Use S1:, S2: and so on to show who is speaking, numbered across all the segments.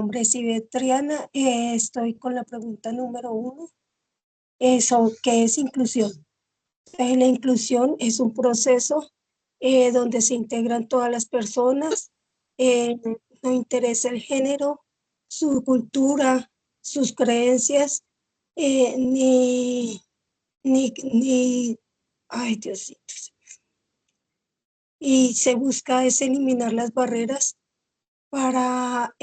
S1: nombre es Ivette Triana. Estoy con la pregunta número 1. ¿Qué es inclusión? La inclusión es un proceso donde se integran todas las personas, eh, no interesa el género, su cultura, sus creencias, ni, ay Diosito. Y se busca es eliminar las barreras para,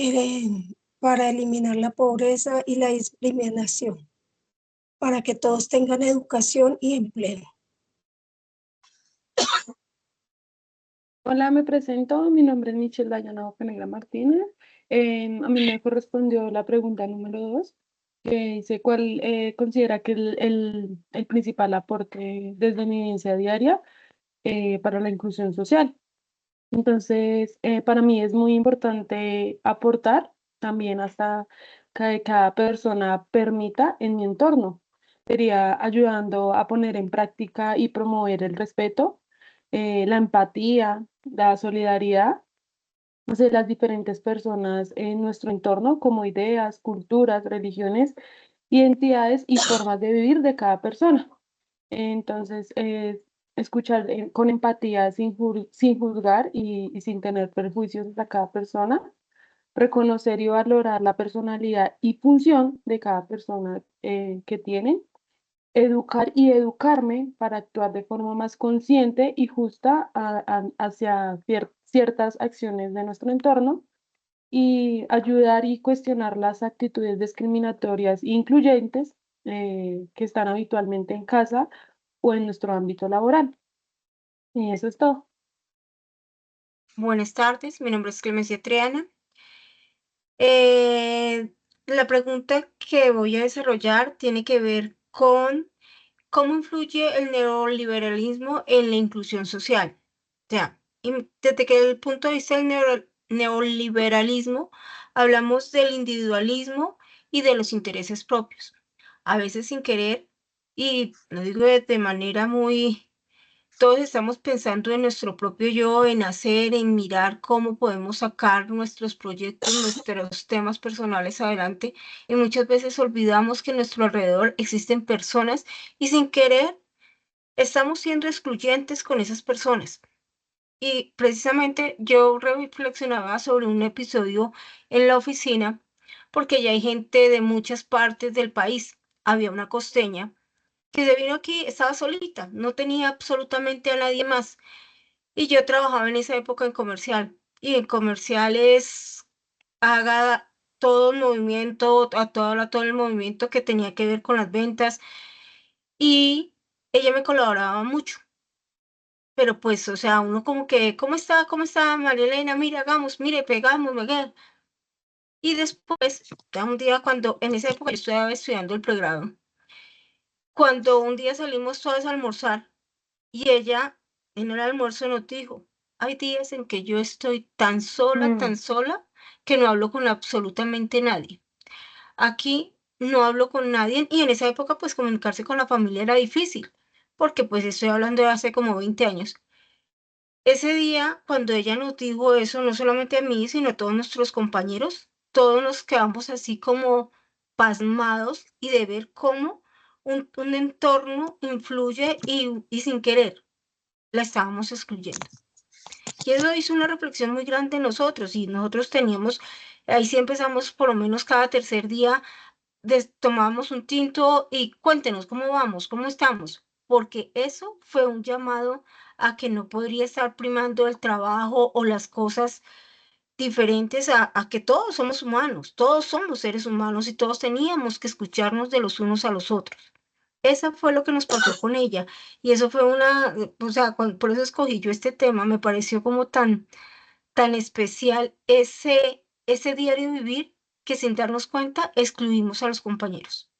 S1: para eliminar la pobreza y la discriminación, para que todos tengan educación y empleo.
S2: Hola, me presento. Mi nombre es Michelle Dayana Bocanegra Martínez. A mí me correspondió la pregunta número 2, que dice cuál considera que el principal aporte desde mi vivencia diaria para la inclusión social. Entonces, para mí es muy importante aportar también hasta que cada persona permita en mi entorno. Sería ayudando a poner en práctica y promover el respeto, la empatía, la solidaridad de las diferentes personas en nuestro entorno, como ideas, culturas, religiones, identidades y formas de vivir de cada persona. Entonces, escuchar con empatía sin juzgar y sin tener prejuicios a cada persona, reconocer y valorar la personalidad y función de cada persona que tienen, educar y educarme para actuar de forma más consciente y justa hacia ciertas acciones de nuestro entorno y ayudar y cuestionar las actitudes discriminatorias e incluyentes que están habitualmente en casa o en nuestro ámbito laboral. Y eso es todo.
S3: Buenas tardes, mi nombre es Clemencia Triana. La pregunta que voy a desarrollar tiene que ver con cómo influye el neoliberalismo en la inclusión social. O sea, desde que el punto de vista del neoliberalismo hablamos del individualismo y de los intereses propios, a veces sin querer, y lo digo de manera muy. Todos estamos pensando en nuestro propio yo, en hacer, en mirar cómo podemos sacar nuestros proyectos, nuestros temas personales adelante, y muchas veces olvidamos que a nuestro alrededor existen personas y sin querer estamos siendo excluyentes con esas personas. Y precisamente yo reflexionaba sobre un episodio en la oficina, porque ya hay gente de muchas partes del país. Había una costeña que se vino aquí, estaba solita, no tenía absolutamente a nadie más. Y yo trabajaba en esa época en comercial. Y en comerciales haga todo el movimiento, todo el movimiento que tenía que ver con las ventas. Y ella me colaboraba mucho. Pero pues, o sea, uno como que, ¿cómo está? ¿Cómo está, María Elena? Mire, hagamos, mire, pegamos, Miguel. Y después, ya un día cuando, en esa época yo estaba estudiando el pregrado, cuando un día salimos todas a almorzar y ella en el almuerzo nos dijo, hay días en que yo estoy tan sola, que no hablo con absolutamente nadie. Aquí no hablo con nadie y en esa época pues comunicarse con la familia era difícil, porque pues estoy hablando de hace como 20 años. Ese día, cuando ella nos dijo eso, no solamente a mí, sino a todos nuestros compañeros, todos nos quedamos así como pasmados y de ver cómo un entorno influye y sin querer la estábamos excluyendo. Y eso hizo una reflexión muy grande en nosotros y nosotros teníamos, ahí sí empezamos por lo menos cada tercer día, tomábamos un tinto y cuéntenos cómo vamos, cómo estamos, porque eso fue un llamado a que no podría estar primando el trabajo o las cosas diferentes a que todos somos humanos, todos somos seres humanos y todos teníamos que escucharnos de los unos a los otros. Esa fue lo que nos pasó con ella y eso fue una, o sea, por eso escogí yo este tema, me pareció como tan especial ese diario vivir que sin darnos cuenta excluimos a los compañeros.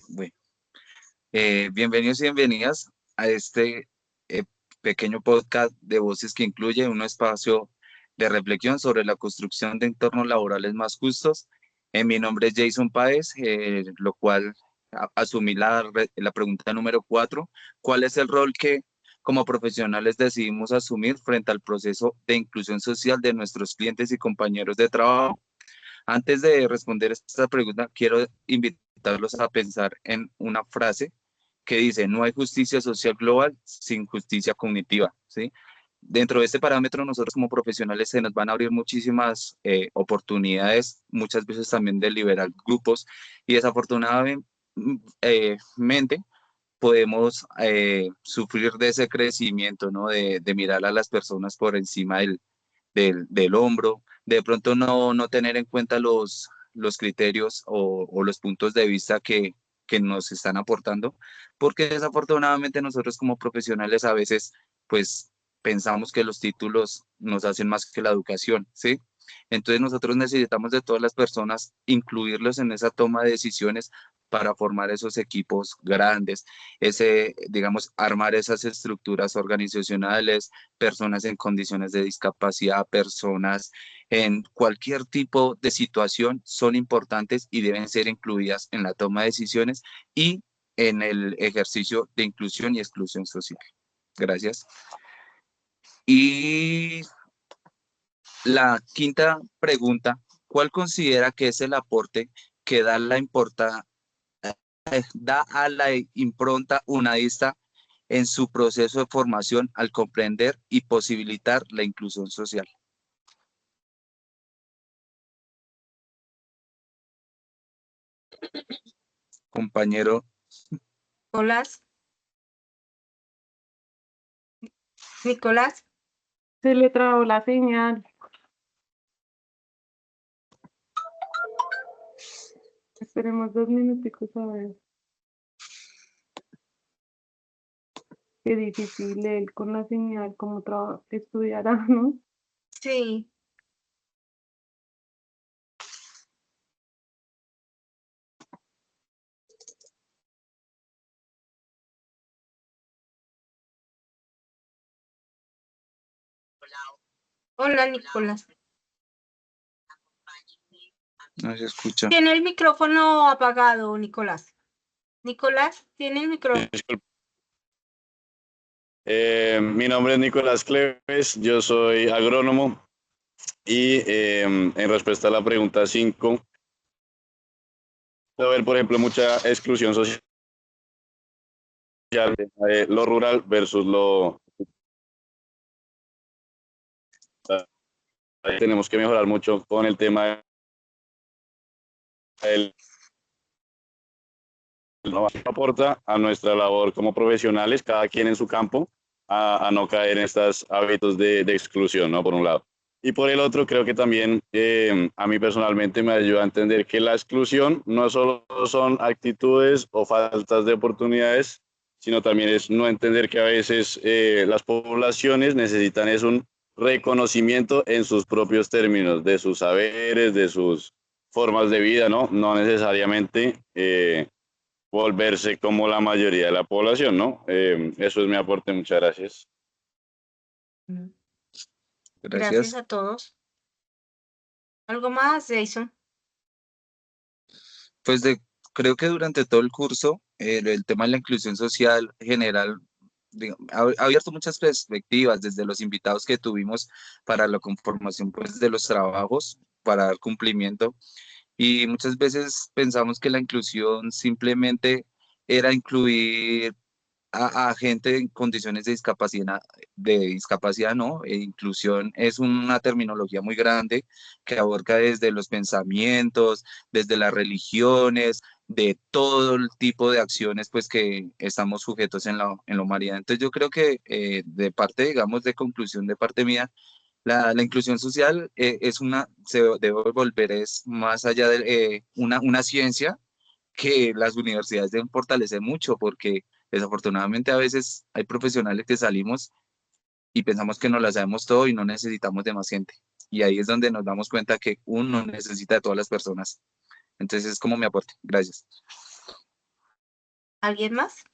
S4: Bueno, bienvenidos y bienvenidas a este eh, pequeño podcast de Voces que incluye un espacio de reflexión sobre la construcción de entornos laborales más justos. Mi nombre es Jason Páez, lo cual asumí la pregunta número 4. ¿Cuál es el rol que como profesionales decidimos asumir frente al proceso de inclusión social de nuestros clientes y compañeros de trabajo. Antes de responder esta pregunta, quiero invitarlos a pensar en una frase que dice: no hay justicia social global sin justicia cognitiva, ¿sí? Dentro de este parámetro, nosotros como profesionales se nos van a abrir muchísimas oportunidades, muchas veces también de liberar grupos, y desafortunadamente podemos sufrir de ese crecimiento, ¿no? De mirar a las personas por encima del hombro, de pronto no tener en cuenta los criterios o los puntos de vista que nos están aportando, porque desafortunadamente nosotros como profesionales a veces pues pensamos que los títulos nos hacen más que la educación, ¿sí? Entonces nosotros necesitamos de todas las personas incluirlos en esa toma de decisiones para formar esos equipos grandes, digamos, armar esas estructuras organizacionales, personas en condiciones de discapacidad, personas en cualquier tipo de situación son importantes y deben ser incluidas en la toma de decisiones y en el ejercicio de inclusión y exclusión social. Gracias. Y la quinta pregunta: ¿cuál considera que es el aporte que da a la impronta unadista en su proceso de formación al comprender y posibilitar la inclusión social? Compañero.
S3: Nicolás, Nicolás,
S2: Se le trabó la señal. Esperemos 2 minuticos a ver. Qué difícil él con la señal, cómo estudiará, ¿no?
S3: sí. Hola, Nicolás.
S4: No se escucha.
S3: Tiene el micrófono apagado, Nicolás. Nicolás, tiene el micrófono.
S5: Disculpe. Mi nombre es Nicolás Cleves, yo soy agrónomo y en respuesta a la pregunta 5, puede haber, por ejemplo, mucha exclusión social, lo rural versus tenemos que mejorar mucho con el tema del no aporta a nuestra labor como profesionales, cada quien en su campo, a no caer en estos hábitos de exclusión, ¿no? Por un lado. Y por el otro, creo que también a mí personalmente me ayuda a entender que la exclusión no solo son actitudes o faltas de oportunidades, sino también es no entender que a veces las poblaciones necesitan es un reconocimiento en sus propios términos, de sus saberes, de sus formas de vida, ¿no? No necesariamente volverse como la mayoría de la población, ¿no? Eso es mi aporte, muchas gracias.
S3: Gracias a todos. ¿Algo más, Jason?
S4: Pues creo que durante todo el curso, el tema de la inclusión social general ha abierto muchas perspectivas desde los invitados que tuvimos para la conformación pues, de los trabajos, para dar cumplimiento. Y muchas veces pensamos que la inclusión simplemente era incluir a gente en condiciones de discapacidad, no. Inclusión es una terminología muy grande que abarca desde los pensamientos, desde las religiones, de todo el tipo de acciones pues que estamos sujetos en la humanidad. Entonces yo creo que de parte, digamos, de conclusión de parte mía, la inclusión social se debe volver es más allá de una ciencia que las universidades deben fortalecer mucho, porque desafortunadamente a veces hay profesionales que salimos y pensamos que no la sabemos todo y no necesitamos de más gente. Y ahí es donde nos damos cuenta que uno necesita de todas las personas. Entonces es como mi aporte. Gracias.
S3: ¿Alguien más?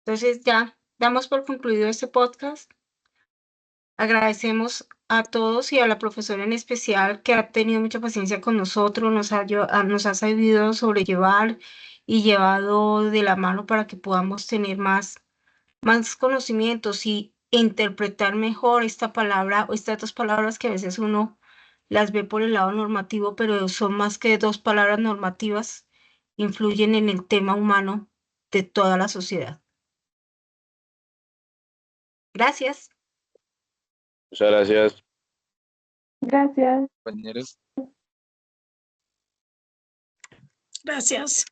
S3: Entonces ya damos por concluido este podcast. Agradecemos a todos y a la profesora en especial que ha tenido mucha paciencia con nosotros, nos ha sabido sobrellevar y llevado de la mano para que podamos tener más conocimientos y interpretar mejor esta palabra o estas dos palabras que a veces uno las ve por el lado normativo, pero son más que dos palabras normativas, influyen en el tema humano de toda la sociedad. Gracias.
S5: Muchas gracias.
S2: Gracias.
S4: Compañeros.
S1: Gracias.